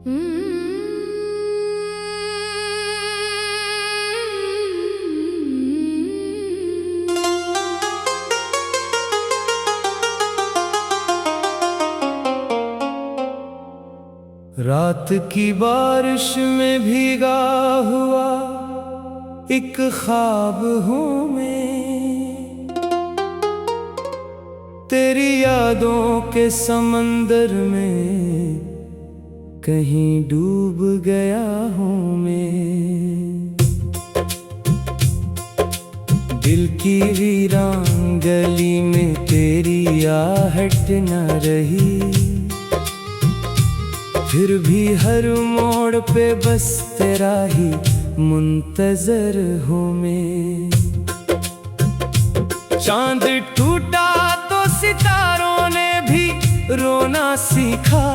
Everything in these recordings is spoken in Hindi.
रात की बारिश में भीगा हुआ एक ख्वाब हूँ मैं, तेरी यादों के समंदर में कहीं डूब गया हूँ मैं। दिल की वीरान गली में तेरी आहट न रही, फिर भी हर मोड़ पे बस तेरा ही मुंतजर हूँ मैं। चांद टूटा तो सितारों ने भी रोना सीखा,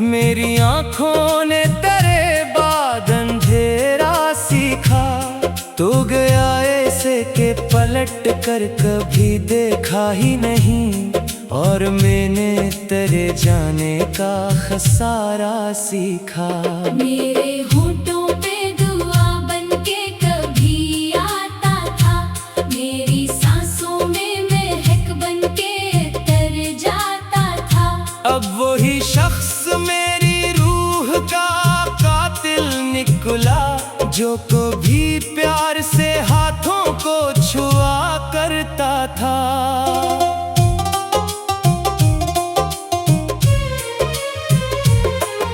मेरी आंखों ने तेरे बाद अंधेरा सीखा। तो गया ऐसे के पलट कर कभी देखा ही नहीं, और मैंने तेरे जाने का खसारा सीखा। मेरे होठों पे दुआ बनके कभी आता था, मेरी सांसों में महक बनके तर जाता था। अब वही शख्स मेरी रूह का कातिल निकला, जो कभी प्यार से हाथों को छुआ करता था।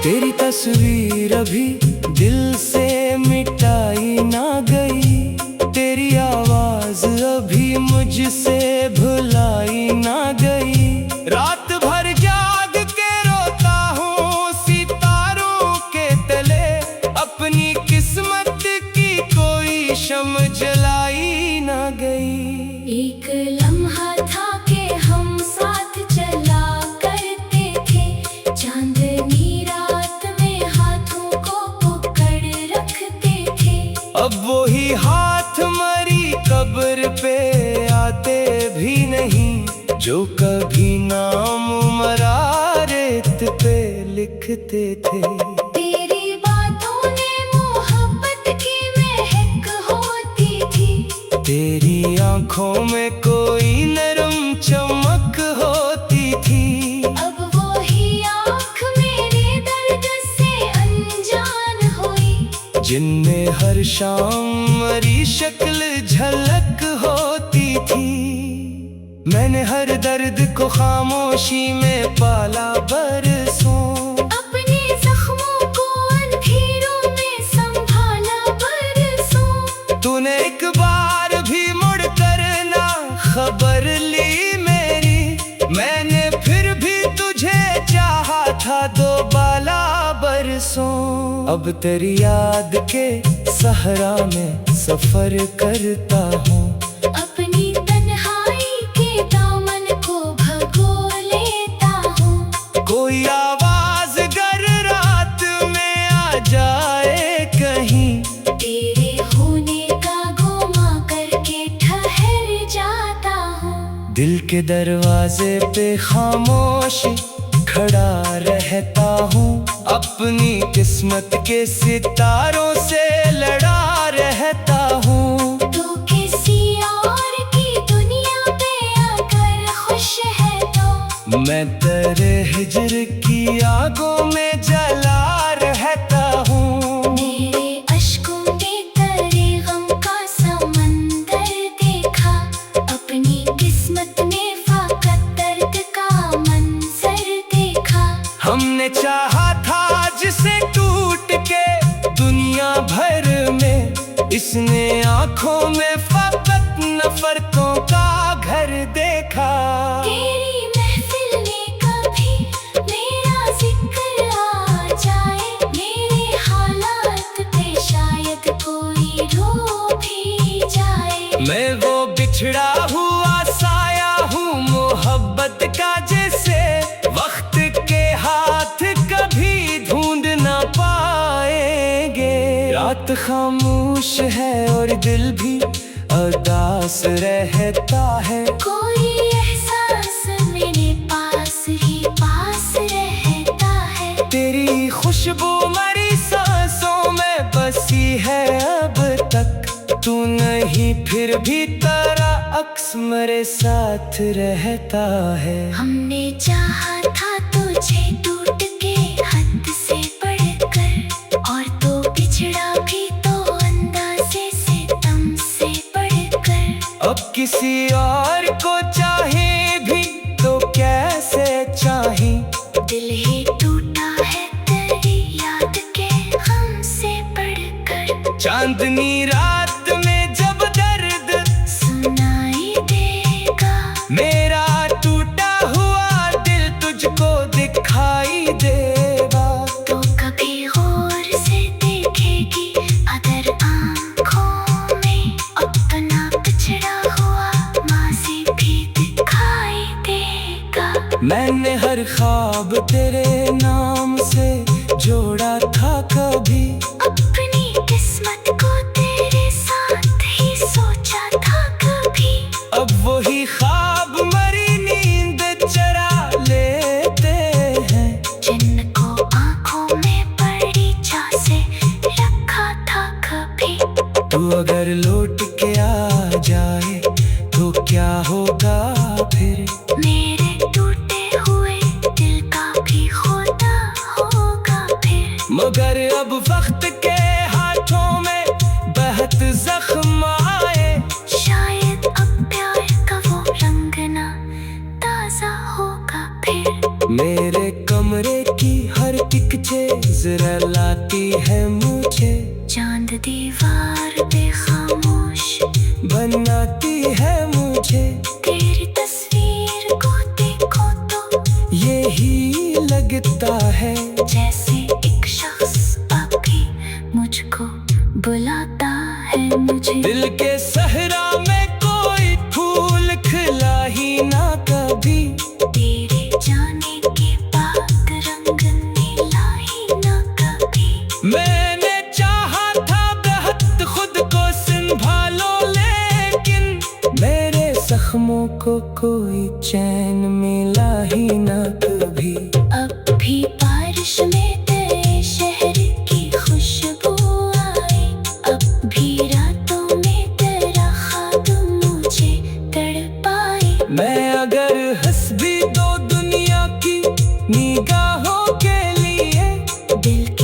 तेरी तस्वीर अभी दिल से मिटाई ना गई, तेरी आवाज अभी मुझसे भुलाई ना गई। रात भर जाग के रोता हूँ सितारों के तले, अपनी किस्मत की कोई शम्म जलाई ना गई। एक लम्हा था कि हम साथ चला करते थे, चांदनी अब वही हाथ मरी कब्र पे आते भी नहीं, जो कभी नाम मरा रेत पे लिखते थे। तेरी बातों ने मोहब्बत की महक होती थी, तेरी आंखों में कोई नरम चमक होती थी। अब वही आँख मेरे दर्द से अनजान हुई, जिनमें हर शाम मरी शक्ल झलक होती थी। मैंने हर दर्द को खामोशी में पाला बरसों, अपने जख्मों को अंधेरों में संभाला बरसों। तूने एक बार भी मुड़ कर ना खबर ली मेरी, मैंने फिर भी तुझे चाहा था दोबाला बरसों। अब तेरी याद के सहरा में सफर करता हूँ, अपनी तन्हाई के दामन को भगो लेता हूँ। कोई आवाज अगर रात में आ जाए कहीं, तेरे होने का गुमा करके ठहर जाता हूँ। दिल के दरवाजे पे खामोश खड़ा रहता हूँ, अपनी किस्मत के सितारों से लड़ा रहता हूँ। तू किसी और की दुनिया पे अगर खुश है तो मैं तेरे हिजर की आगों में जला रहता हूँ। मेरे अश्कों में तेरे गम का समंदर देखा, अपनी किस्मत में फाकत दर्द का मंजर देखा। हमने चाहा था जिसे टूट के दुनिया भर में, इसने आंखों में फकत नफरतों का घर देखा। तेरी महफिल में कभी मेरा जिक्र आ जाए, मेरे हालात पे शायद कोई रो भी जाए। मैं वो बिछड़ा हुआ साया हूँ मोहब्बत का, जैसे वक्त के हाथ कभी ढूंढ ना पाएंगे। रात खामोश है और दिल भी उदास रहता है, कोई एहसास मेरे पास ही पास रहता है। तेरी खुशबू मेरी सांसों में बसी है अब तक। तू नहीं फिर भी तेरा अक्स मेरे साथ रहता है। हमने चाहा था तुझे टूट के हद से बढ़कर, और तो बिछड़ा भी तो अंदाज़े से दम से बढ़कर। अब किसी और को चाहे भी तो कैसे चाहे, दिल ही टूटा है तेरी याद के गम से बढ़कर। चांदनी रात में जब दर्द सुनाई देगा, मेरा टूटा हुआ दिल तुझको दिखाई देगा। तो कभी गौर से देखेगी अगर आँखों में अपना पिछड़ा हुआ माज़ी भी दिखाई देगा। मैंने हर ख्वाब तेरे नाम से जोड़ा था कभी, अपनी किस्मत को तेरे साथ ही सोचा था कभी। अब वही ख्वाब मरी नींद चरा लेते हैं, जिनको आँखों में बड़ी चाह से रखा था कभी। तू अगर लौट के आ जाए तो क्या होगा फिर, मेरे टूटे हुए दिल का भी होता होगा फिर। मगर अब वक्त के हाथों में बहुत जख्म आए, शायद अब प्यार का वो रंग ना ताजा होगा फिर। मेरे कमरे की हर एक चीज रुलाती है मुझे, चांद दीवार पे खामोश बनाती है मुझे। तेरी तस्वीर को देखो तो यही लगता है जैसे एक शख्स अभी मुझको बुलाता है मुझे। दिल के सहरा में कोई फूल खिला ही ना कभी, तेरे जाने के बाद रंग नीला ही ना कभी। मैंने चाहा था बहुत खुद को संभालो, लेकिन मेरे जख्मों को कोई चैन मिला ही ना कभी। अब भी बारिश में तेरे शहर की खुशबू आई, अब भी रातों में तेरा ख्वाब मुझे तड़पाए। मैं अगर हंस भी दो दुनिया की निगाहों के लिए, दिल